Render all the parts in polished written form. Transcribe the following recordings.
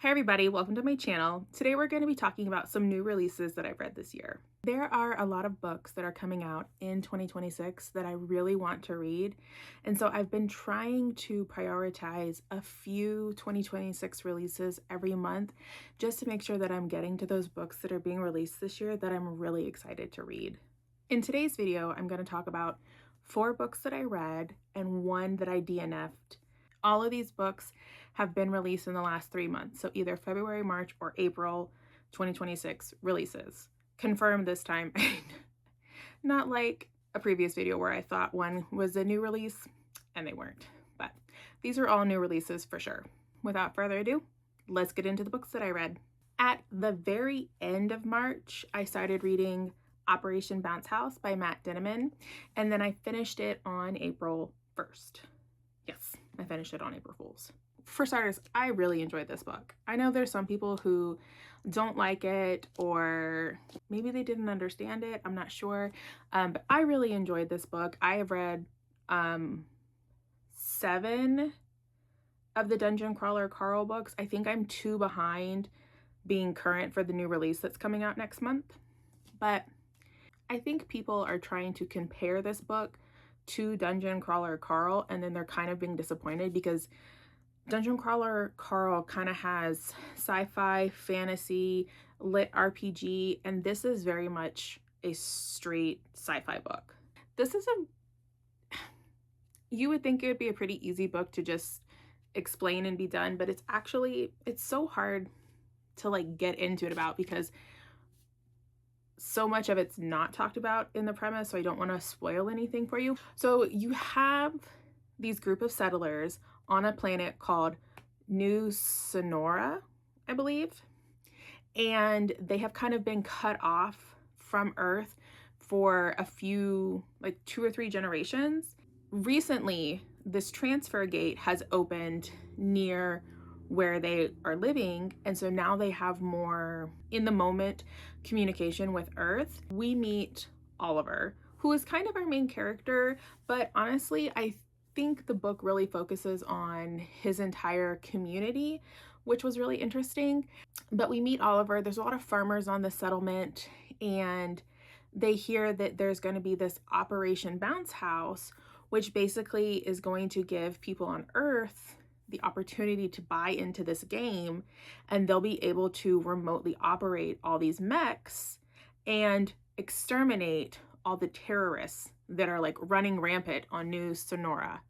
Hey everybody, welcome to my channel. Today we're going to be talking about some new releases that I've read this year. There are a lot of books that are coming out in 2026 that I really want to read, and so I've been trying to prioritize a few 2026 releases every month just to make sure that I'm getting to those books that are being released this year that I'm really excited to read. In today's video, I'm going to talk about 4 books that I read and 1 that I DNF'd. All of these books have been released in the last 3 months, so either February, March, or April 2026 releases. Confirmed this time. Not like a previous video where I thought one was a new release and they weren't, but these are all new releases for sure. Without further ado, let's get into the books that I read. At the very end of March, I started reading Operation Bounce House by Matt Dinniman, and then I finished it on April 1st. Yes, I finished it on April Fool's. For starters, I really enjoyed this book. I know there's some people who don't like it, or maybe they didn't understand it. I'm not sure, but I really enjoyed this book. I have read 7 of the Dungeon Crawler Carl books. I think I'm 2 behind being current for the new release that's coming out next month, but I think people are trying to compare this book to Dungeon Crawler Carl, and then they're kind of being disappointed because Dungeon Crawler Carl kind of has sci-fi, fantasy, lit RPG, and this is very much a straight sci-fi book. This is you would think it would be a pretty easy book to just explain and be done, but it's so hard to like get into it about because so much of it's not talked about in the premise, so I don't want to spoil anything for you. So you have these group of settlers on a planet called New Sonora, I believe, and they have kind of been cut off from Earth for a few, like 2 or 3 generations. Recently, this transfer gate has opened near where they are living, and so now they have more in the moment communication with Earth. We meet Oliver, who is kind of our main character, but honestly I think the book really focuses on his entire community, which was really interesting. But we meet Oliver. There's a lot of farmers on the settlement, and they hear that there's going to be this Operation Bounce House, which basically is going to give people on Earth the opportunity to buy into this game, and they'll be able to remotely operate all these mechs and exterminate all the terrorists that are like running rampant on New Sonora.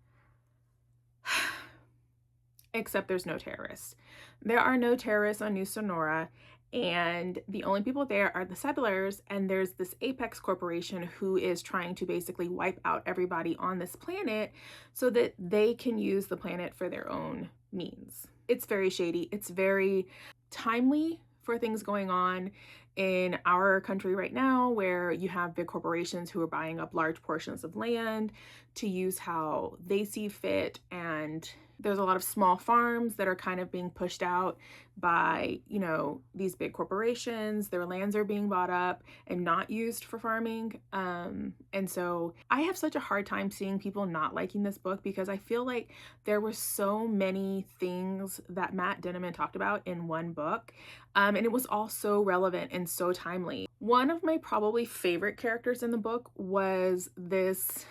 Except there's no terrorists. There are no terrorists on New Sonora, and the only people there are the settlers, and there's this Apex Corporation who is trying to basically wipe out everybody on this planet so that they can use the planet for their own means. It's very shady. It's very timely for things going on in our country right now, where you have big corporations who are buying up large portions of land to use how they see fit, and there's a lot of small farms that are kind of being pushed out by, you know, these big corporations. Their lands are being bought up and not used for farming. And so I have such a hard time seeing people not liking this book because I feel like there were so many things that Matt Dinniman talked about in one book. And it was all so relevant and so timely. One of my probably favorite characters in the book was this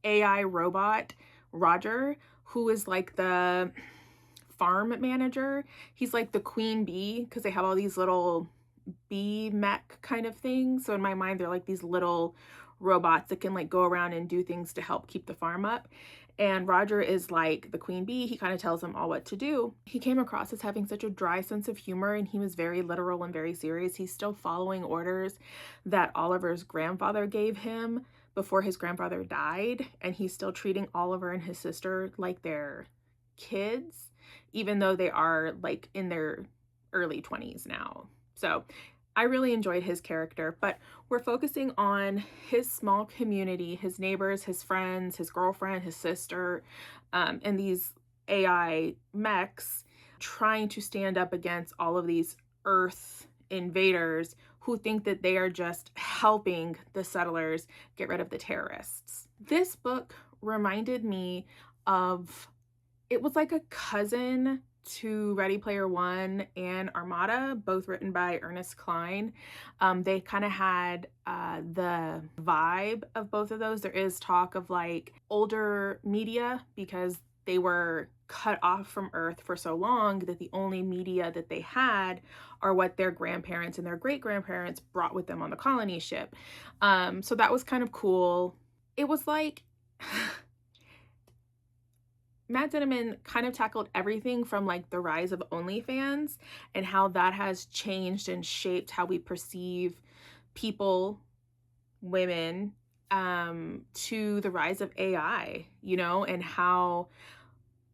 AI robot, Roger, who is like the farm manager. He's like the queen bee because they have all these little bee mech kind of things. So in my mind, they're like these little robots that can like go around and do things to help keep the farm up. And Roger is like the queen bee. He kind of tells them all what to do. He came across as having such a dry sense of humor, and he was very literal and very serious. He's still following orders that Oliver's grandfather gave him before his grandfather died, and he's still treating Oliver and his sister like they're kids, even though they are like in their early 20s now. So I really enjoyed his character, but we're focusing on his small community, his neighbors, his friends, his girlfriend, his sister, and these AI mechs trying to stand up against all of these Earth invaders who think that they are just helping the settlers get rid of the terrorists. This book reminded me of, it was like a cousin to Ready Player One and Armada, both written by Ernest Cline. They kind of had the vibe of both of those. There is talk of like older media because they were cut off from Earth for so long that the only media that they had are what their grandparents and their great-grandparents brought with them on the colony ship. So that was kind of cool. It was like Matt Dinniman kind of tackled everything from like the rise of OnlyFans and how that has changed and shaped how we perceive people, women, to the rise of AI, you know, and how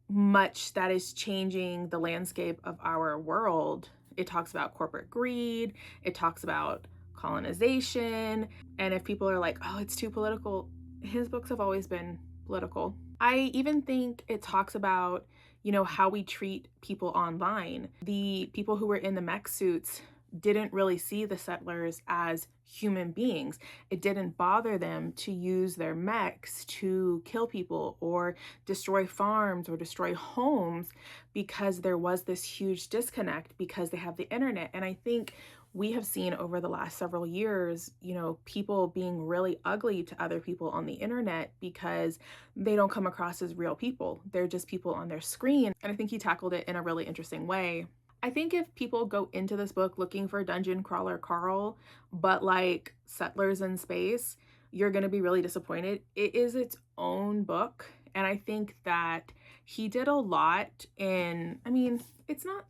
much that is changing the landscape of our world. It talks about corporate greed, it talks about colonization, and if people are like, oh, it's too political, his books have always been political. I even think it talks about, you know, how we treat people online. The people who were in the mech suits didn't really see the settlers as human beings. It didn't bother them to use their mechs to kill people or destroy farms or destroy homes because there was this huge disconnect because they have the internet. And I think we have seen over the last several years, you know, people being really ugly to other people on the internet because they don't come across as real people. They're just people on their screen. And I think he tackled it in a really interesting way. I think if people go into this book looking for Dungeon Crawler Carl, but like Settlers in Space, you're going to be really disappointed. It is its own book. And I think that he did a lot in, I mean, it's not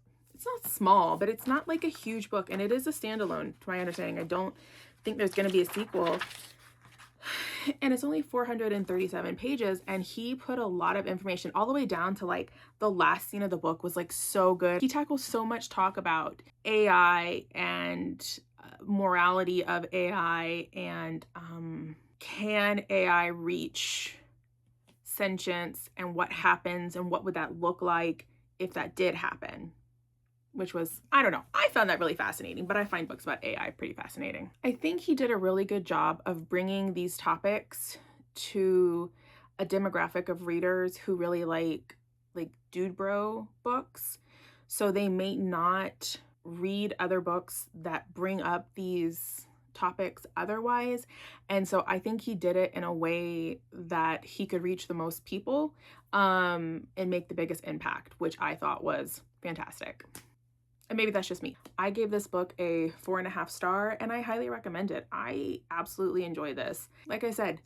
small, but it's not like a huge book, and it is a standalone to my understanding. I don't think there's going to be a sequel, and it's only 437 pages, and he put a lot of information all the way down to like the last scene of the book was like so good. He tackles so much talk about AI and morality of AI and can AI reach sentience and what happens and what would that look like if that did happen. Which was, I don't know, I found that really fascinating, but I find books about AI pretty fascinating. I think he did a really good job of bringing these topics to a demographic of readers who really like dude bro books. So they may not read other books that bring up these topics otherwise. And so I think he did it in a way that he could reach the most people and make the biggest impact, which I thought was fantastic. And maybe that's just me. I gave this book a 4.5 star and I highly recommend it. I absolutely enjoy this. Like I said,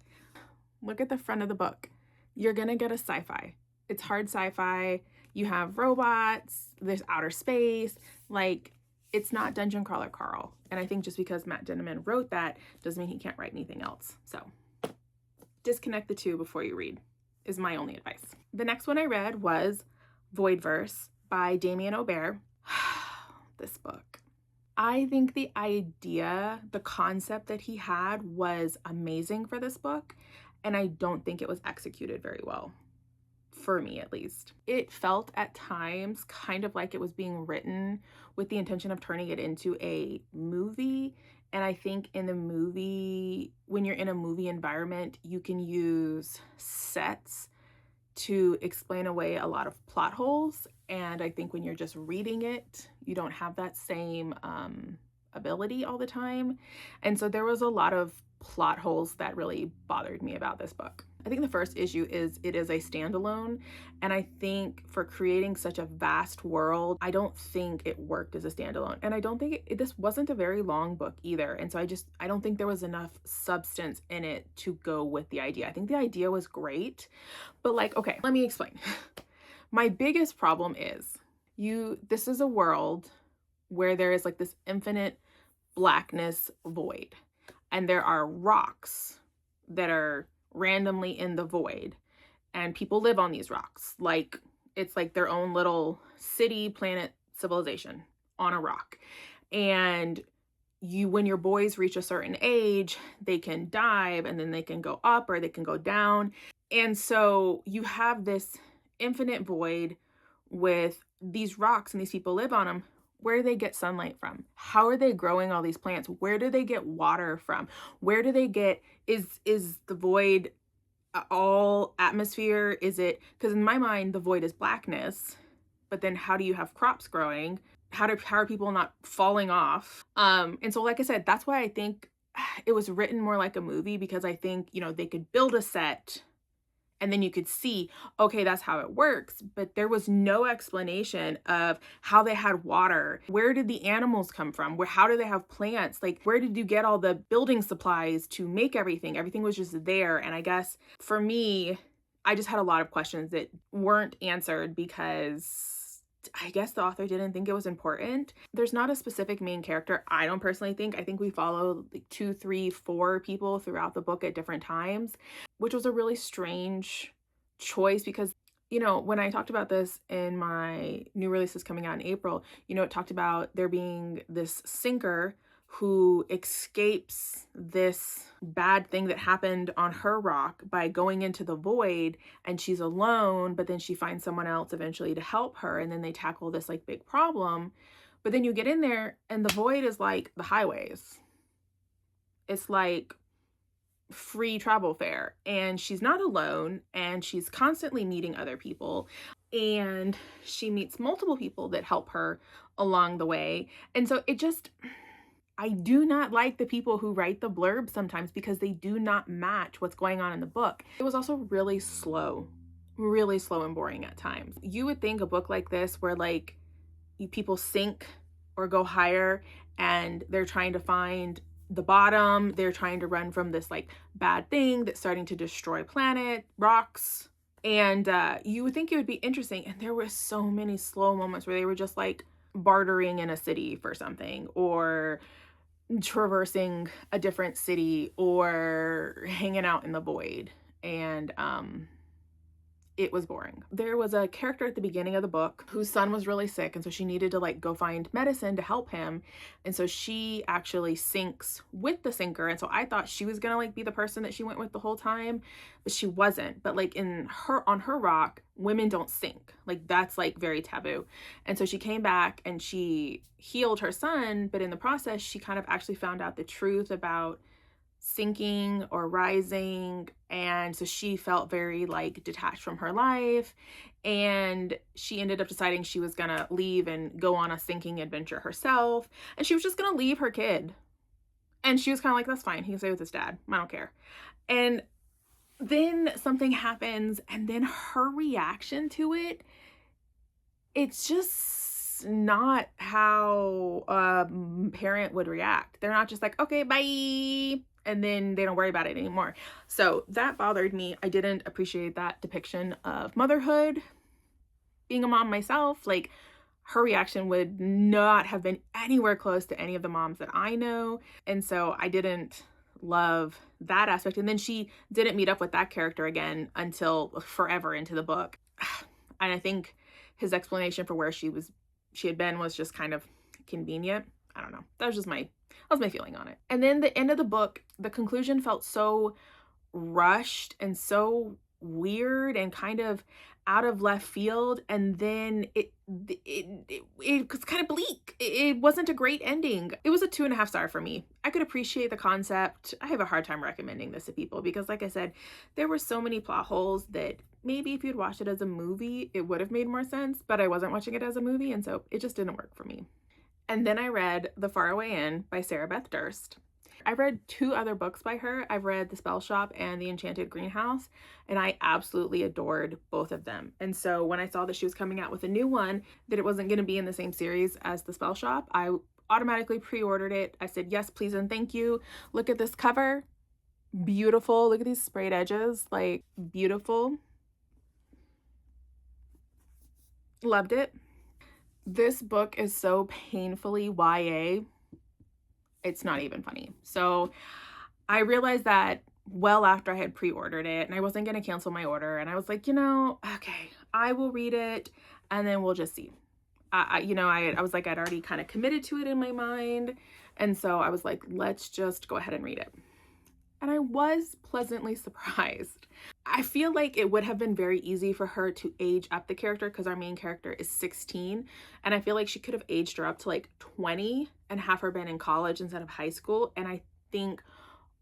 look at the front of the book. You're gonna get a sci-fi. It's hard sci-fi. You have robots, there's outer space. Like, it's not Dungeon Crawler Carl. And I think just because Matt Dinniman wrote that doesn't mean he can't write anything else. So disconnect the two before you read is my only advice. The next one I read was Voidverse by Damian Ober. This book. I think the idea, the concept that he had was amazing for this book, and I don't think it was executed very well, for me at least. It felt at times kind of like it was being written with the intention of turning it into a movie, and I think in the movie, when you're in a movie environment, you can use sets to explain away a lot of plot holes. And I think when you're just reading it, you don't have that same ability all the time. And so there was a lot of plot holes that really bothered me about this book. I think the first issue is it is a standalone. And I think for creating such a vast world, I don't think it worked as a standalone. And I don't think this wasn't a very long book either. And so I don't think there was enough substance in it to go with the idea. I think the idea was great, but like, okay, let me explain. My biggest problem is this is a world where there is like this infinite blackness void, and there are rocks that are randomly in the void, and people live on these rocks. Like, it's like their own little city, planet, civilization on a rock. And when your boys reach a certain age, they can dive and then they can go up or they can go down. And so you have this infinite void with these rocks and these people live on them. Where do they get sunlight from? How are they growing all these plants? Where do they get water from? Where do they get, is the void all atmosphere? Is it, because in my mind, the void is blackness, but then how do you have crops growing? How are people not falling off? And so like I said, that's why I think it was written more like a movie, because I think, you know, they could build a set and then you could see, okay, that's how it works. But there was no explanation of how they had water. Where did the animals come from? How do they have plants? Like, where did you get all the building supplies to make everything? Everything was just there. And I guess for me, I just had a lot of questions that weren't answered because I guess the author didn't think it was important. There's not a specific main character, I don't personally think. I think we follow like 2, 3, 4 people throughout the book at different times, which was a really strange choice because, you know, when I talked about this in my new releases coming out in April, you know, it talked about there being this sinker who escapes this bad thing that happened on her rock by going into the void, and she's alone, but then she finds someone else eventually to help her, and then they tackle this like big problem. But then you get in there and the void is like the highways. It's like free travel fare, and she's not alone, and she's constantly meeting other people, and she meets multiple people that help her along the way. And so it just, I do not like the people who write the blurb sometimes because they do not match what's going on in the book. It was also really slow and boring at times. You would think a book like this where like people sink or go higher and they're trying to find the bottom, they're trying to run from this like bad thing that's starting to destroy planet, rocks, and you would think it would be interesting. And there were so many slow moments where they were just like bartering in a city for something, or traversing a different city, or hanging out in the void, and it was boring. There was a character at the beginning of the book whose son was really sick, and so she needed to like go find medicine to help him, and so she actually sinks with the sinker. And so I thought she was gonna like be the person that she went with the whole time, but she wasn't. But like on her rock, women don't sink, like that's like very taboo. And so she came back and she healed her son, but in the process she kind of actually found out the truth about sinking or rising, and so she felt very like detached from her life, and she ended up deciding she was gonna leave and go on a sinking adventure herself, and she was just gonna leave her kid, and she was kind of like, that's fine, he can stay with his dad, I don't care. And then something happens, and then her reaction to it, it's just not how a parent would react. They're not just like, okay, bye, and then they don't worry about it anymore. So that bothered me. I didn't appreciate that depiction of motherhood. Being a mom myself, like her reaction would not have been anywhere close to any of the moms that I know. And so I didn't love that aspect. And then she didn't meet up with that character again until forever into the book. And I think his explanation for where she had been was just kind of convenient. I don't know. That was my feeling on it. And then the end of the book, the conclusion felt so rushed and so weird and kind of out of left field. And then it was kind of bleak. It wasn't a great ending. It was a 2.5 star for me. I could appreciate the concept. I have a hard time recommending this to people because, like I said, there were so many plot holes that maybe if you'd watched it as a movie, it would have made more sense, but I wasn't watching it as a movie, and so it just didn't work for me. And then I read The Faraway Inn by Sarah Beth Durst. I've read 2 other books by her. I've read The Spell Shop and The Enchanted Greenhouse, and I absolutely adored both of them. And so when I saw that she was coming out with a new one, that it wasn't going to be in the same series as The Spell Shop, I automatically pre-ordered it. I said, yes, please, and thank you. Look at this cover. Beautiful. Look at these sprayed edges. Like, beautiful. Loved it. This book is so painfully YA, it's not even funny. So I realized that well after I had pre-ordered it, and I wasn't going to cancel my order. And I was like, you know, okay, I will read it and then we'll just see. I was like, I'd already kind of committed to it in my mind. And so I was like, let's just go ahead and read it. And I was pleasantly surprised. I feel like it would have been very easy for her to age up the character because our main character is 16. And I feel like she could have aged her up to like 20 and have her been in college instead of high school. And I think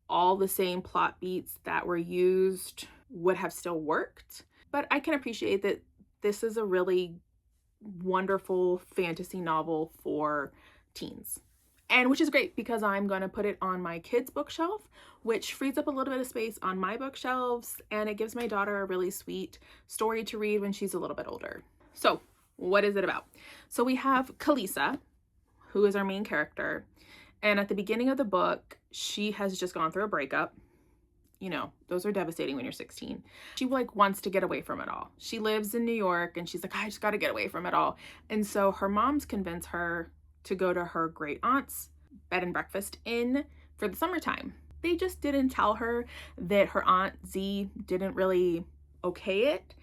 all the same plot beats that were used would have still worked. But I can appreciate that this is a really wonderful fantasy novel for teens. And which is great because I'm going to put it on my kids' bookshelf, which frees up a little bit of space on my bookshelves, and it gives my daughter a really sweet story to read when she's a little bit older. So what is it about? So we have Kalisa, who is our main character, and at the beginning of the book, she has just gone through a breakup. You know, those are devastating when you're 16. She like wants to get away from it all. She lives in New York and she's like, I just got to get away from it all. And so her moms convince her to go to her great aunt's bed and breakfast inn for the summertime. They just didn't tell her that her aunt Z didn't really okay it.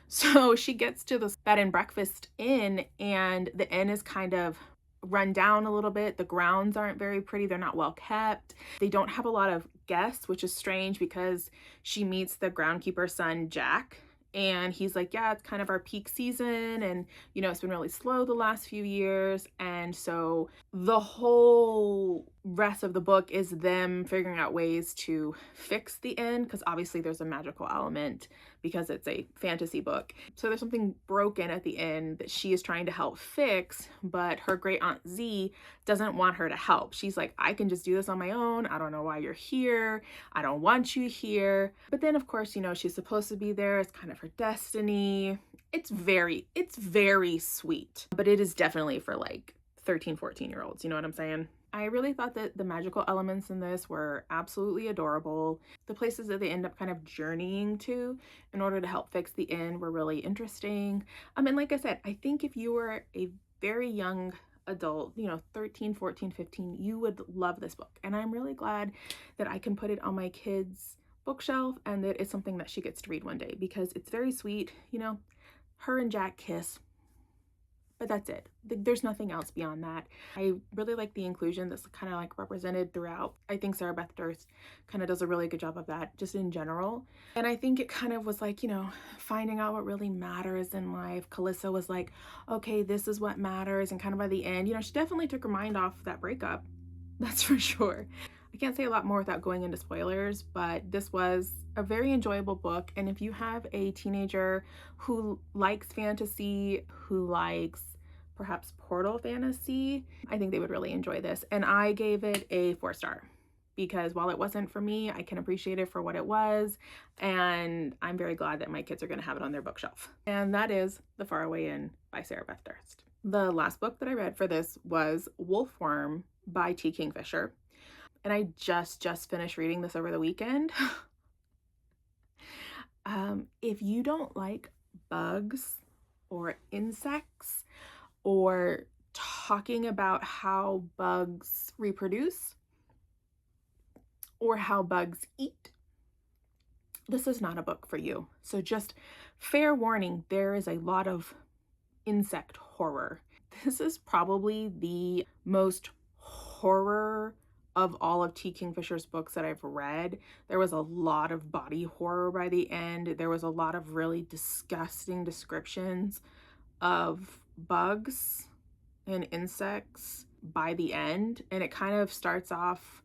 So she gets to this bed and breakfast inn, and the inn is kind of run down a little bit. The grounds aren't very pretty. They're not well kept. They don't have a lot of guests, which is strange because she meets the groundkeeper's son, Jack. And he's like, yeah, it's kind of our peak season. And, you know, it's been really slow the last few years. And so the whole rest of the book is them figuring out ways to fix the inn, because obviously there's a magical element because it's a fantasy book. So there's something broken at the inn that she is trying to help fix, but her great aunt Z doesn't want her to help. She's like, I can just do this on my own. I don't know why you're here. I don't want you here. But then of course, you know, she's supposed to be there. It's kind of her destiny. It's very sweet, but it is definitely for like 13, 14-year-olds. You know what I'm saying? I really thought that the magical elements in this were absolutely adorable. The places that they end up kind of journeying to in order to help fix the inn were really interesting. And like I said, I think if you were a very young adult, you know, 13, 14, 15, you would love this book. And I'm really glad that I can put it on my kids' bookshelf and that it's something that she gets to read one day, because it's very sweet. You know, her and Jack kiss, but that's it. There's nothing else beyond that. I really like the inclusion that's kind of like represented throughout. I think Sarah Beth Durst kind of does a really good job of that just in general. And I think it kind of was like, you know, finding out what really matters in life. Kalisa was like, okay, this is what matters. And kind of by the end, you know, she definitely took her mind off that breakup. That's for sure. I can't say a lot more without going into spoilers, but this was a very enjoyable book. And if you have a teenager who likes fantasy, who likes perhaps portal fantasy, I think they would really enjoy this. And I gave it a 4-star because while it wasn't for me, I can appreciate it for what it was. And I'm very glad that my kids are going to have it on their bookshelf. And that is The Faraway Inn by Sarah Beth Durst. The last book that I read for this was Woflworm by T. Kingfisher. And I just finished reading this over the weekend. If you don't like bugs or insects or talking about how bugs reproduce or how bugs eat, this is not a book for you. So just fair warning, there is a lot of insect horror. This is probably the most horror of all of T. Kingfisher's books that I've read. There was a lot of body horror by the end. There was a lot of really disgusting descriptions of bugs and insects by the end. And it kind of starts off,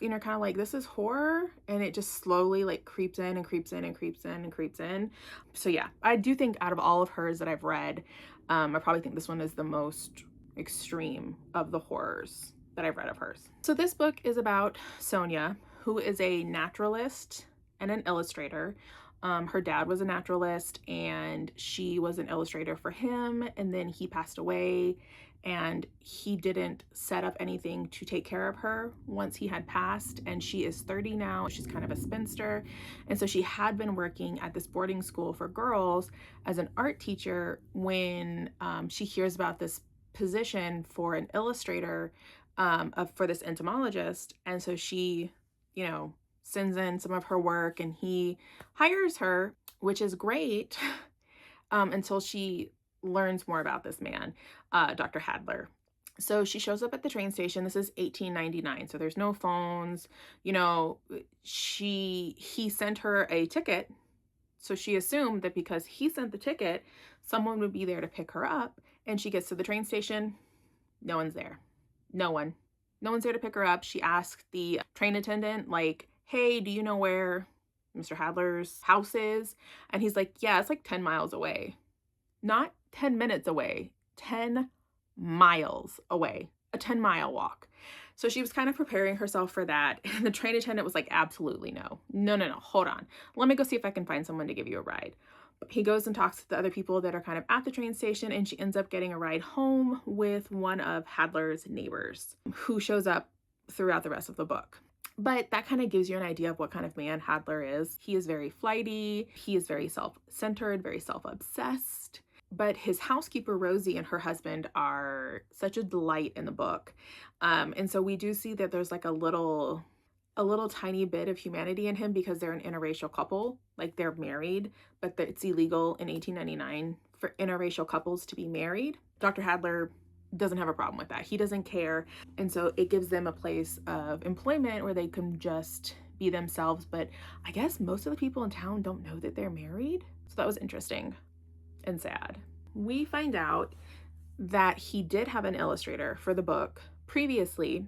you know, kind of like, this is horror, and it just slowly like creeps in and creeps in and creeps in and creeps in. So yeah, I do think out of all of hers that I've read, I probably think this one is the most extreme of the horrors that I've read of hers. So this book is about Sonia, who is a naturalist and an illustrator. Her dad was a naturalist and she was an illustrator for him, and then he passed away and he didn't set up anything to take care of her once he had passed, and she is 30 now. She's kind of a spinster, and so she had been working at this boarding school for girls as an art teacher when she hears about this position for an illustrator for this entomologist. And so she, you know, sends in some of her work and he hires her, which is great, until she learns more about this man, Dr. Hadler. So she shows up at the train station. This is 1899, so there's no phones. You know, he sent her a ticket, so she assumed that because he sent the ticket, someone would be there to pick her up. And she gets to the train station, no one's there. No one's there to pick her up. She asked the train attendant, like, hey, do you know where Mr. Hadler's house is? And he's like, yeah, it's like 10 miles away. Not 10 minutes away, 10 miles away, a 10-mile walk. So she was kind of preparing herself for that. And the train attendant was like, absolutely no. No, no, no, hold on. Let me go see if I can find someone to give you a ride. He goes and talks to the other people that are kind of at the train station, and she ends up getting a ride home with one of Hadler's neighbors, who shows up throughout the rest of the book. But that kind of gives you an idea of what kind of man Hadler is. He is very flighty. He is very self-centered, very self-obsessed. But his housekeeper, Rosie, and her husband are such a delight in the book. And so we do see that there's like a little tiny bit of humanity in him, because they're an interracial couple. Like, they're married, but it's illegal in 1899 for interracial couples to be married. Dr. Hadler doesn't have a problem with that. He doesn't care. And so it gives them a place of employment where they can just be themselves. But I guess most of the people in town don't know that they're married. So that was interesting and sad. We find out that he did have an illustrator for the book previously.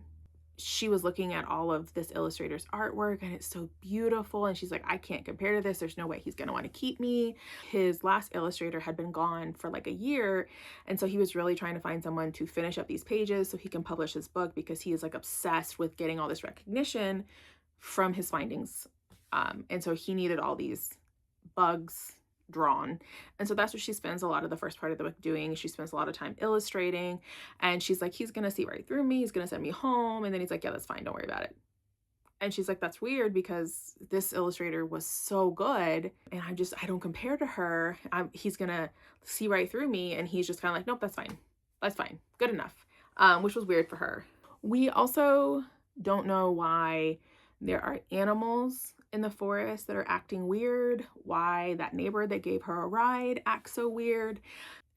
She was looking at all of this illustrator's artwork, and it's so beautiful, and she's like, I can't compare to this. There's no way he's gonna want to keep me. His last illustrator had been gone for like a year, and so he was really trying to find someone to finish up these pages so he can publish his book, because he is like obsessed with getting all this recognition from his findings. And so he needed all these bugs drawn, and so that's what she spends a lot of the first part of the book doing. She spends a lot of time illustrating, and she's like, he's gonna see right through me, he's gonna send me home. And then he's like, yeah, that's fine, don't worry about it. And she's like, that's weird, because this illustrator was so good, and I don't compare to her. He's gonna see right through me. And he's just kind of like, nope, that's fine, good enough. Which was weird for her. We also don't know why there are animals in the forest that are acting weird, why that neighbor that gave her a ride acts so weird.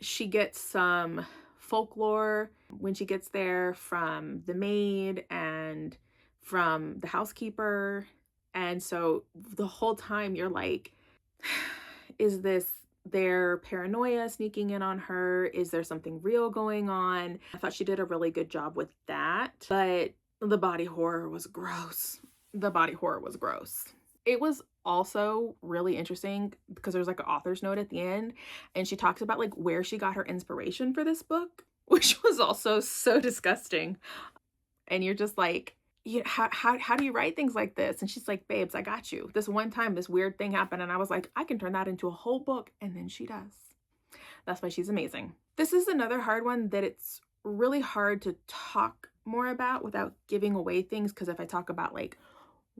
She gets some folklore when she gets there from the maid and from the housekeeper. And so the whole time you're like, is this their paranoia sneaking in on her? Is there something real going on? I thought she did a really good job with that, but the body horror was gross. It was also really interesting because there's like an author's note at the end, and she talks about like where she got her inspiration for this book, which was also so disgusting. And you're just like, how do you write things like this? And she's like, babes, I got you. This one time, this weird thing happened, and I was like, I can turn that into a whole book. And then she does. That's why she's amazing. This is another hard one that it's really hard to talk more about without giving away things, because if I talk about like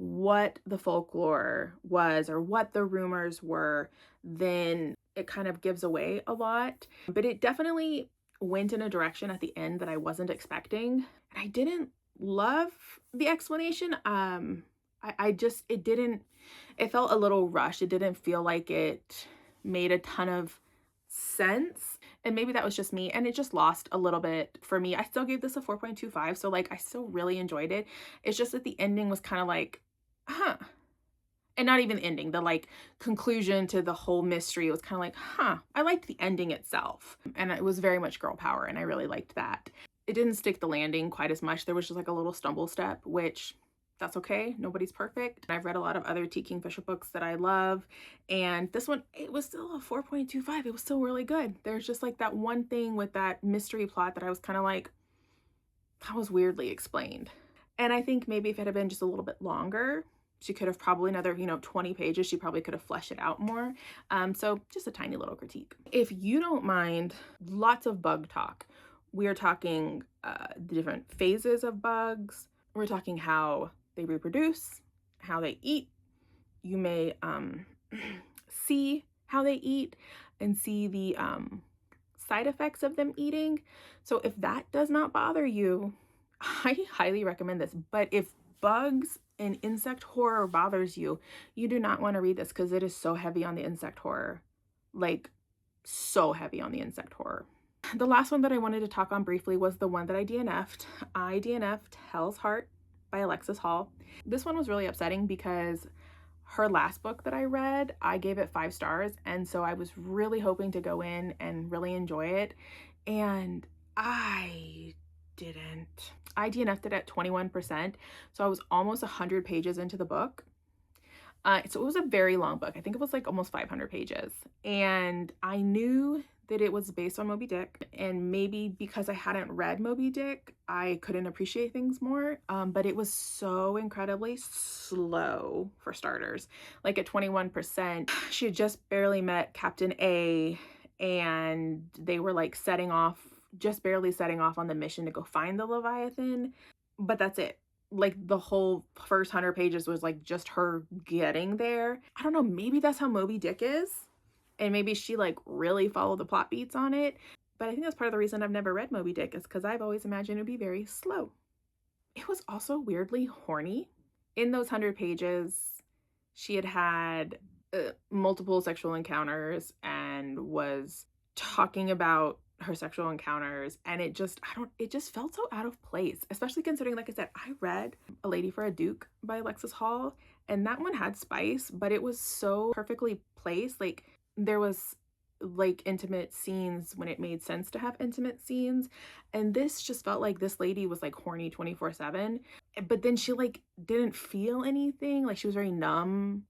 what the folklore was or what the rumors were, then it kind of gives away a lot. But it definitely went in a direction at the end that I wasn't expecting. And I didn't love the explanation. It felt a little rushed. It didn't feel like it made a ton of sense. And maybe that was just me, and it just lost a little bit for me. I still gave this a 4.25, so like I still really enjoyed it. It's just that the ending was kind of like, huh. And not even the ending, the like conclusion to the whole mystery was kind of like, huh. I liked the ending itself, and it was very much girl power, and I really liked that. It didn't stick the landing quite as much. There was just like a little stumble step, which that's okay. Nobody's perfect. I've read a lot of other T. Kingfisher books that I love, and this one, it was still a 4.25. It was still really good. There's just like that one thing with that mystery plot that I was kind of like, that was weirdly explained. And I think maybe if it had been just a little bit longer, she could have probably another, 20 pages. She probably could have fleshed it out more. So just a tiny little critique. If you don't mind, lots of bug talk. We are talking the different phases of bugs. We're talking how they reproduce, how they eat. You may see how they eat and see the side effects of them eating. So if that does not bother you, I highly recommend this. But if bugs and insect horror bothers you, you do not want to read this, because it is so heavy on the insect horror. Like, so heavy on the insect horror. The last one that I wanted to talk on briefly was the one that I DNF'd. I DNF'd Hell's Heart by Alexis Hall. This one was really upsetting because her last book that I read, I gave it 5 stars, and so I was really hoping to go in and really enjoy it, and I didn't. I DNF'd it at 21%, so I was almost 100 pages into the book. So it was a very long book. I think it was like almost 500 pages, and I knew that it was based on Moby Dick, and maybe because I hadn't read Moby Dick, I couldn't appreciate things more, but it was so incredibly slow for starters. Like at 21%, she had just barely met Captain A, and they were like just barely setting off on the mission to go find the Leviathan, but that's it. Like the whole first 100 pages was like just her getting there. I don't know, maybe that's how Moby Dick is, and maybe she like really followed the plot beats on it. But I think that's part of the reason I've never read Moby Dick, is because I've always imagined it would be very slow. It was also weirdly horny. In those 100 pages, she had multiple sexual encounters and was talking about her sexual encounters, and it just felt so out of place, especially considering, like I said, I read A Lady for a Duke by Alexis Hall, and that one had spice, but it was so perfectly placed. Like there was like intimate scenes when it made sense to have intimate scenes, and this just felt like this lady was like horny 24/7, but then she like didn't feel anything, like she was very numb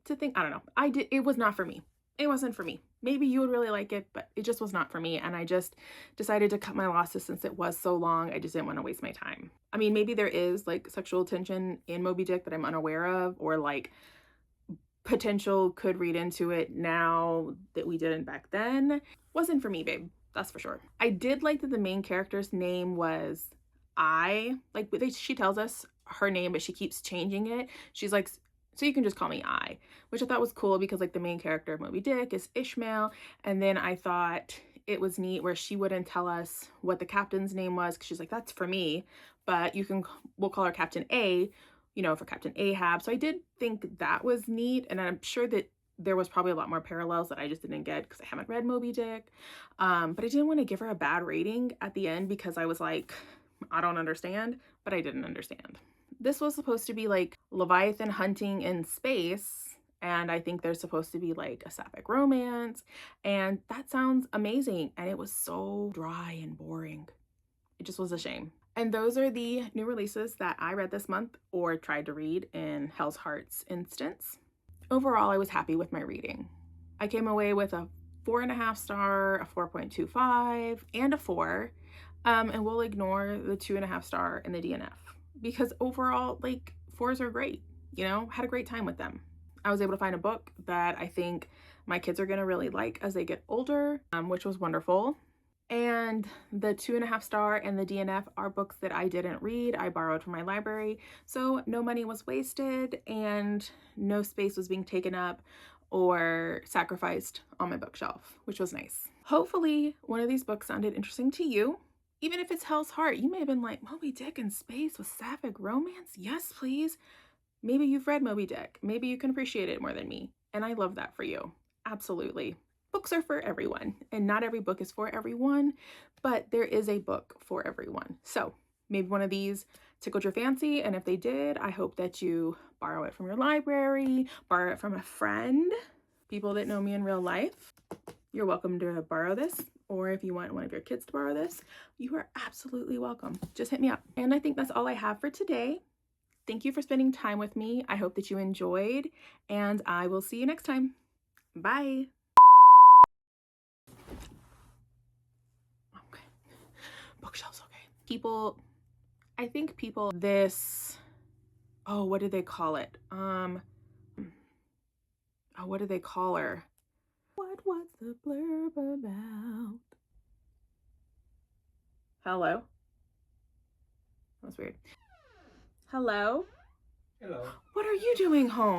to think. I don't know, it was not for me. It wasn't for me. Maybe you would really like it, but it just was not for me, and I just decided to cut my losses since it was so long. I just didn't want to waste my time. I mean, maybe there is like sexual tension in Moby Dick that I'm unaware of, or like potential could read into it now that we didn't back then. Wasn't for me, babe. That's for sure. I did like that the main character's name was I. Like she tells us her name, but she keeps changing it. She's like, so you can just call me I, which I thought was cool because like the main character of Moby Dick is Ishmael. And then I thought it was neat where she wouldn't tell us what the captain's name was, because she's like, that's for me, but we'll call her Captain A, you know, for Captain Ahab. So I did think that was neat, and I'm sure that there was probably a lot more parallels that I just didn't get because I haven't read Moby Dick. But I didn't want to give her a bad rating at the end because I was like, I don't understand, but I didn't understand. This was supposed to be like Leviathan hunting in space, and I think there's supposed to be like a sapphic romance, and that sounds amazing, and it was so dry and boring. It just was a shame. And those are the new releases that I read this month or tried to read in Hell's Heart's instance. Overall, I was happy with my reading. I came away with a 4.5 star, a 4.25, and a 4. And we'll ignore the 2.5 star and the DNF, because overall, like, 4s are great. You know, had a great time with them. I was able to find a book that I think my kids are gonna really like as they get older, which was wonderful. And the 2.5 star and the DNF are books that I didn't read. I borrowed from my library, so no money was wasted and no space was being taken up or sacrificed on my bookshelf, which was nice. Hopefully one of these books sounded interesting to you. Even if it's Hell's Heart, you may have been like, Moby Dick in space with sapphic romance? Yes, please. Maybe you've read Moby Dick. Maybe you can appreciate it more than me, and I love that for you. Absolutely. Books are for everyone, and not every book is for everyone, but there is a book for everyone. So maybe one of these tickled your fancy, and if they did, I hope that you borrow it from your library, borrow it from a friend, people that know me in real life. You're welcome to borrow this, or if you want one of your kids to borrow this, you are absolutely welcome. Just hit me up. And I think that's all I have for today. Thank you for spending time with me. I hope that you enjoyed, and I will see you next time. Bye. Okay. Bookshelves, okay. I think people, oh, what did they call it? Oh, what did they call her? What was the blurb about? Hello? That was weird. Hello? Hello. What are you doing home?